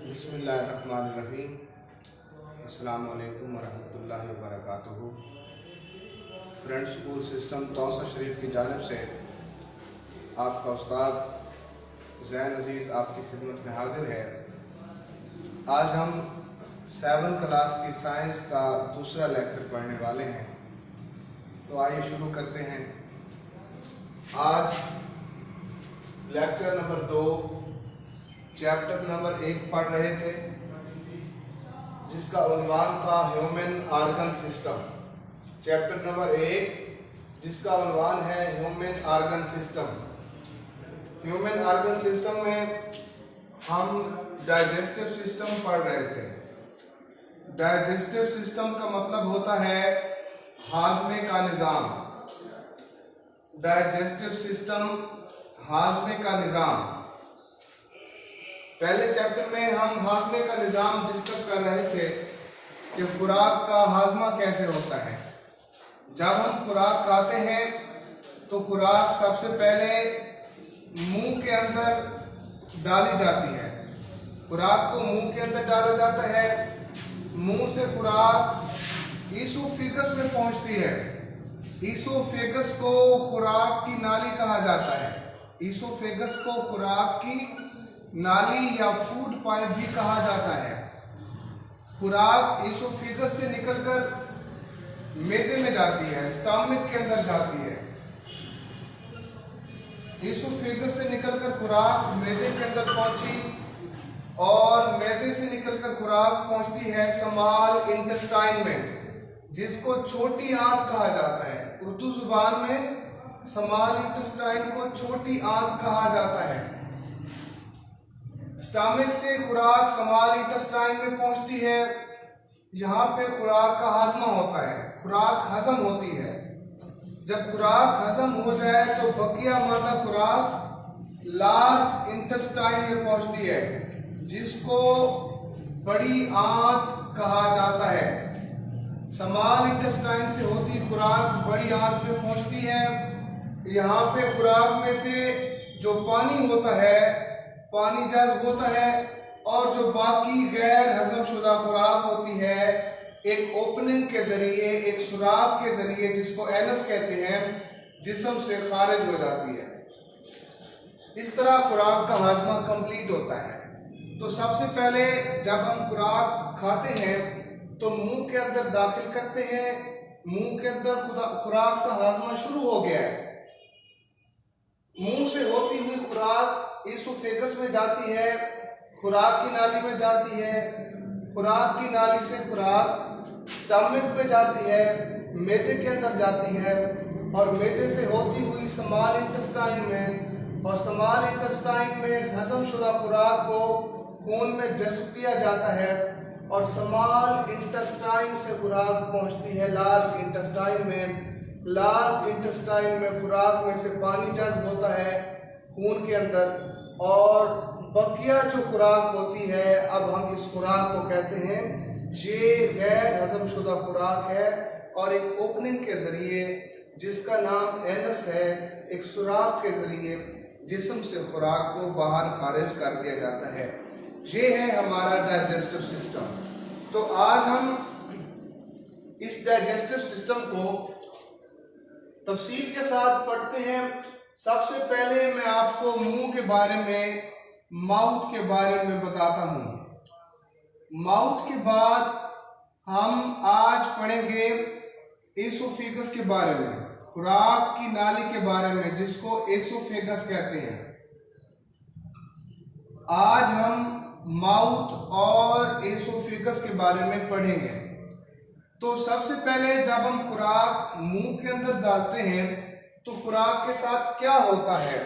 बिस्मिल्लाहिर्रहमानिर्रहीम। अस्सलामु अलैकुम वरहमतुल्लाहि वबरकातुहू। फ्रेंड्स स्कूल सिस्टम तौसा शरीफ की जानिब से आपका उस्ताद ज़ैन अज़ीज़ आपकी खिदमत में हाजिर है। आज हम 7 क्लास की साइंस का दूसरा लेक्चर पढ़ने वाले हैं, तो आइए शुरू करते हैं। आज लेक्चर नंबर 2 चैप्टर नंबर 1 पढ़ रहे थे, जिसका उन्वान था human organ system. Chapter number 1 जिसका उन्वान है human organ system. Human organ system में हम डाइजेस्टिव सिस्टम पढ़ रहे थे। डाइजेस्टिव सिस्टम का मतलब होता है हाजमे का निज़ाम। डाइजेस्टिव सिस्टम हाजमे का निज़ाम। पहले चैप्टर में हम हाजमे का निज़ाम डिस्कस कर रहे थे कि खुराक का हाजमा कैसे होता है। जब हम खुराक खाते हैं तो खुराक सबसे पहले मुंह के अंदर डाली जाती है। खुराक को मुंह के अंदर डाला जाता है। मुंह से खुराक ईसोफेगस में पहुंचती है। ईसोफेगस को खुराक की नाली कहा जाता है। ईसोफेगस को खुराक की नाली या फूड पाइप भी कहा जाता है। खुराक ईसोफेगस से निकलकर मैदे में जाती है, स्टमक के अंदर जाती है। ईसोफेगस से निकलकर खुराक मैदे के अंदर पहुंची और मैदे से निकलकर खुराक पहुंचती है स्मॉल इंटेस्टाइन में, जिसको छोटी आंत कहा जाता है। उर्दू जुबान में स्मॉल इंटेस्टाइन को छोटी आंत कहा जाता है। स्टमक से खुराक स्मॉल इंटेस्टाइन में पहुंचती है। यहाँ पे खुराक का हाजमा होता है, खुराक हजम होती है। जब खुराक हजम हो जाए तो बकिया मादा खुराक लार्ज इंटेस्टाइन में पहुंचती है, जिसको बड़ी आंत कहा जाता है। स्मॉल इंटेस्टाइन से होती खुराक बड़ी आंत में पहुंचती है। यहाँ पे खुराक में से जो पानी होता है, पानी जज्ब होता है, और जो बाकी गैर हजम शुदा खुराक होती है एक ओपनिंग के जरिए, एक सुराख के जरिए, जिसको एनस कहते हैं, जिस्म से खारिज हो जाती है। इस तरह खुराक का हाजमा कंप्लीट होता है। तो सबसे पहले जब हम खुराक खाते हैं तो मुंह के अंदर दाखिल करते हैं। मुंह के अंदर खुराक का हाजमा शुरू हो गया है। मुंह से होती हुई खुराक ईसोफेगस में जाती है, खुराक की नाली में जाती है। खुराक की नाली से खुराक स्टमक में जाती है, मैदे के अंदर जाती है, और मैदे से होती हुई स्मॉल इंटेस्टाइन में, और स्मॉल इंटेस्टाइन में हजम शुदा खुराक को खून में जज्ब किया जाता है, और स्मॉल इंटेस्टाइन से खुराक पहुंचती है लार्ज इंटेस्टाइन में। लार्ज इंटेस्टाइन में खुराक में से पानी जज्ब होता है खून के अंदर, और बकिया जो खुराक होती है, अब हम इस खुराक को कहते हैं ये गैर हजम शुदा खुराक है, और एक ओपनिंग के जरिए, जिसका नाम एनस है, एक सुराख के जरिए जिस्म से खुराक को बाहर खारिज कर दिया जाता है। ये है हमारा डाइजेस्टिव सिस्टम। तो आज हम इस डाइजेस्टिव सिस्टम को तफसील के साथ पढ़ते हैं। सबसे पहले मैं आपको मुंह के बारे में, माउथ के बारे में बताता हूं। माउथ के बाद हम आज पढ़ेंगे एसोफेगस के बारे में, खुराक की नाली के बारे में, जिसको एसोफेगस कहते हैं। आज हम माउथ और एसोफेगस के बारे में पढ़ेंगे। तो सबसे पहले जब हम खुराक मुंह के अंदर डालते हैं तो खुराक के साथ क्या होता है?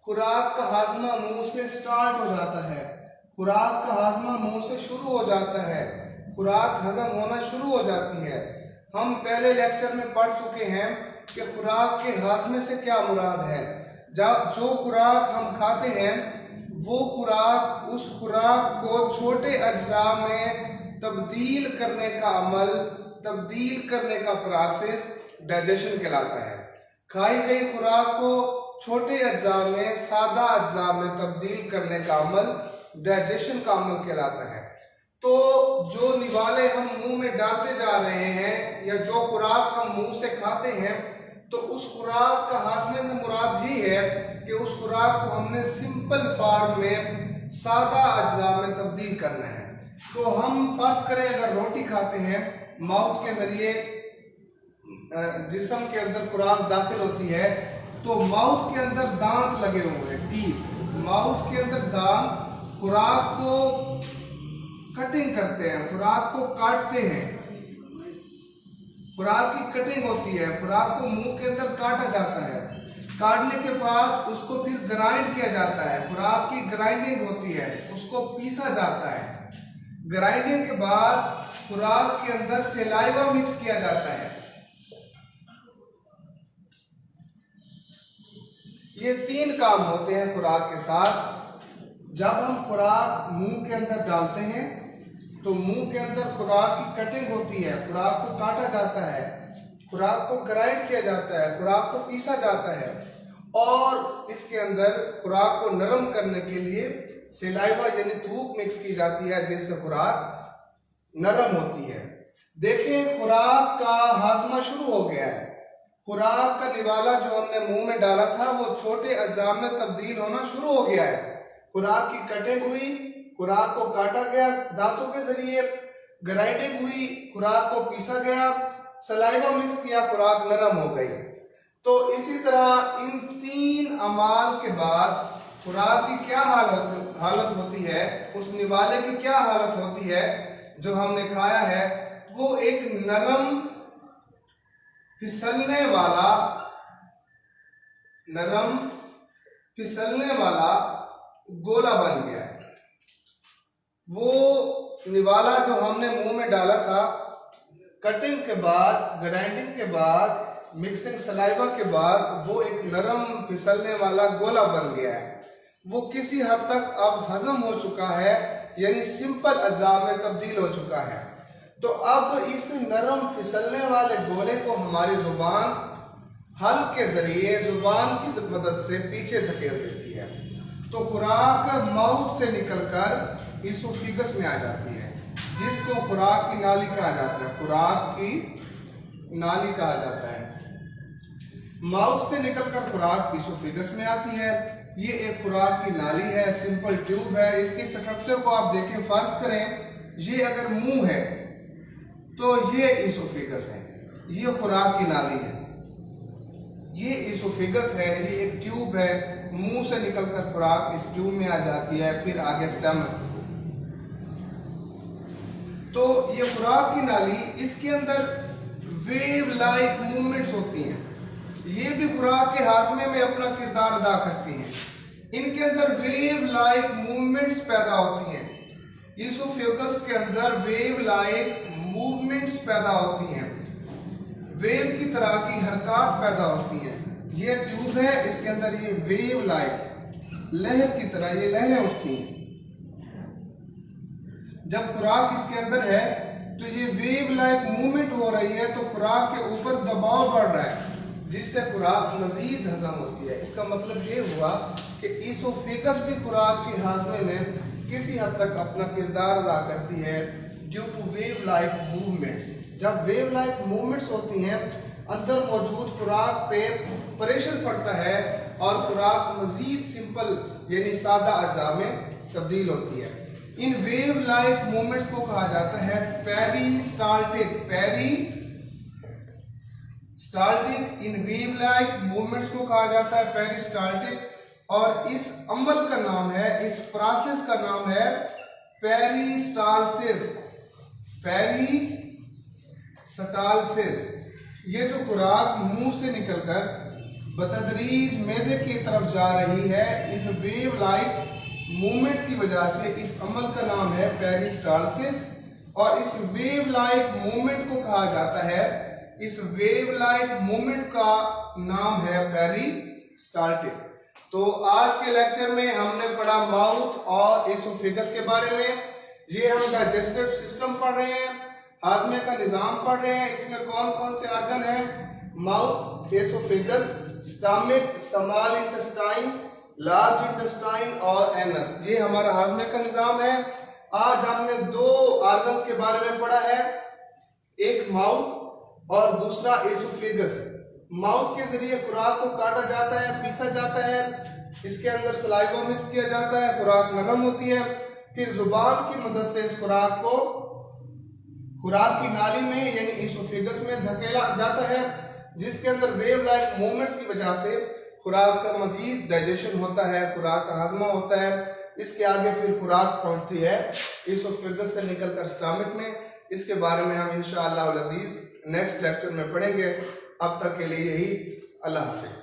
खुराक का हाजमा मुंह से स्टार्ट हो जाता है। खुराक का हाजमा मुंह से शुरू हो जाता है। खुराक हजम होना शुरू हो जाती है। हम पहले लेक्चर में पढ़ चुके हैं कि खुराक के हाजमे से क्या मुराद है। जब जो खुराक हम खाते हैं वो खुराक, उस खुराक को छोटे अज्जा में तब्दील करने का अमल, तब्दील करने का प्रोसेस डाइजेशन कहलाता है। खाई गई खुराक को छोटे अज्जा में, सादा अज्जा में तब्दील करने का अमल डाइजेशन का अमल कहलाता है। तो जो निवाले हम मुंह में डालते जा रहे हैं या जो खुराक हम मुंह से खाते हैं, तो उस खुराक का हाजमे से मुराद ये है कि उस खुराक को हमने सिंपल फॉर्म में सादा अज्जा में तब्दील करना है। तो हम फर्ज करें अगर रोटी खाते हैं, माउथ के जरिए जिस्म के अंदर खुराक दाखिल होती है, तो माउथ के अंदर दांत लगे हुए हैं, टीथ, माउथ के अंदर दांत खुराक को कटिंग करते हैं, खुराक को काटते हैं, खुराक की कटिंग होती है, खुराक को मुंह के अंदर काटा जाता है, काटने के बाद उसको फिर ग्राइंड किया जाता है, खुराक की ग्राइंडिंग होती है, उसको पीसा जाता है, ग्राइंडिंग के बाद खुराक के अंदर सलाइवा मिक्स किया जाता है। ये 3 काम होते हैं खुराक के साथ। जब हम खुराक मुंह के अंदर डालते हैं तो मुंह के अंदर खुराक की कटिंग होती है, खुराक को काटा जाता है, खुराक को ग्राइंड किया जाता है, खुराक को पीसा जाता है और इसके अंदर खुराक को नरम करने के लिए सलाइवा यानी थूक मिक्स की जाती है, जिससे खुराक नरम होती है। देखें, खुराक का हाजमा शुरू हो गया है। खुराक का निवाला जो हमने मुंह में डाला था वो छोटे अज्जा में तब्दील होना शुरू हो गया है। खुराक की कटिंग हुई, खुराक को काटा गया दांतों के जरिए, ग्राइंडिंग हुई, खुराक को पीसा गया, सलाइवा मिक्स किया, खुराक नरम हो गई। तो इसी तरह इन 3 अमाल के बाद खुराक की क्या हालत होती है, उस निवाले की क्या हालत होती है जो हमने खाया है, वो एक नरम फिसलने वाला गोला बन गया है। वो निवाला जो हमने मुंह में डाला था, कटिंग के बाद, ग्राइंडिंग के बाद, मिक्सिंग सलाइवा के बाद वो एक नरम फिसलने वाला गोला बन गया है। वो किसी हद तक अब हजम हो चुका है, यानी सिंपल अज्जा में तब्दील हो चुका है। तो अब इस नरम फिसलने वाले गोले को हमारी जुबान हल के जरिए, जुबान की मदद से पीछे धकेल देती है। तो खुराक माउथ से निकलकर इसोफिगस में आ जाती है, जिसको खुराक की नाली कहा जाता है, खुराक की नाली कहा जाता है। माउथ से निकलकर खुराक इसोफिगस में आती है। ये एक खुराक की नाली है, सिंपल ट्यूब है। इसकी स्ट्रक्चर को आप देखें, फर्ज करें ये अगर मुंह है तो ये इसोफिगस है, ये खुराक की नाली है, ये इसोफिगस है, ये एक ट्यूब है, मुंह से निकलकर खुराक इस ट्यूब में आ जाती है, फिर आगे स्टमक। तो ये खुराक की नाली, इसके अंदर वेव लाइक मूवमेंट्स होती हैं, ये भी खुराक के हाजमे में अपना किरदार अदा करती हैं। इनके अंदर वेव लाइक मूवमेंट्स पैदा होती हैं। इसोफेगस के अंदर वेव लाइक मूवमेंट्स पैदा होती हैं, वेव की तरह की हरकत पैदा होती हैं। ये ट्यूब है, इसके अंदर ये वेव लाइक लहर की तरह ये लहरें उठती हैं। जब खुराक इसके अंदर है तो ये वेव लाइक मूवमेंट हो रही है, तो खुराक के ऊपर दबाव बढ़ रहा है, जिससे खुराक मजीद हजम होती है। इसका मतलब ये हुआ कि इसोफेगस भी खुराक के हाजमे में किसी हद तक अपना किरदार अदा करती है due to wave like movements. जब वेव लाइक मूवमेंट्स होती हैं, अंदर मौजूद खुराक पे प्रेशर पड़ता है और खुराक मजीद सिंपल यानी सादा अज़ा में तब्दील होती है। इन वेव लाइक मूवमेंट्स को कहा जाता है peristaltic. In wave like movements को कहा जाता है पेरिस्टाल्टिक, और इस अमल का नाम है, इस प्रोसेस का नाम है पेरिस्टालसिस। ये जो खुराक मुंह से निकलकर बतदरीज मैदे की तरफ जा रही है, इन वेव लाइक मूवमेंट्स की वजह से इस अमल का नाम है पेरिस्टालसिस, और इस वेव लाइक मूवमेंट को कहा जाता है, इस वेव लाइक मूवमेंट का नाम है पेरिस्टाल्टिक। तो आज के लेक्चर में हमने पढ़ा माउथ और इसोफेगस के बारे में। ये हम डाइजेस्टिव सिस्टम पढ़ रहे हैं, हाजमे का निज़ाम पढ़ रहे हैं। इसमें कौन कौन से ऑर्गन हैं? Mouth, oesophagus, stomach, small intestine, large intestine और एनस, ये हमारा हाजमे का निजाम है। आज हमने दो ऑर्गन्स के बारे में पढ़ा है, एक माउथ और दूसरा एसोफेगस। माउथ के जरिए खुराक को काटा जाता है, पीसा जाता है, इसके अंदर सलाइवा मिक्स किया जाता है, खुराक नरम होती है। फिर जुबान की मदद से इस खुराक को खुराक की नाली में यानी एसोफेगस में धकेला जाता है, जिसके अंदर वेव लाइक मूवमेंट्स की वजह से खुराक का मजीद डाइजेशन होता है, खुराक का हाजमा होता है। इसके आगे फिर खुराक पहुंचती है एसोफेगस से निकलकर स्टमक में। इसके बारे में हम इंशाअल्लाह अज़ीज नेक्स्ट लेक्चर में पढ़ेंगे। अब तक के लिए यही, अल्लाह हाफिज।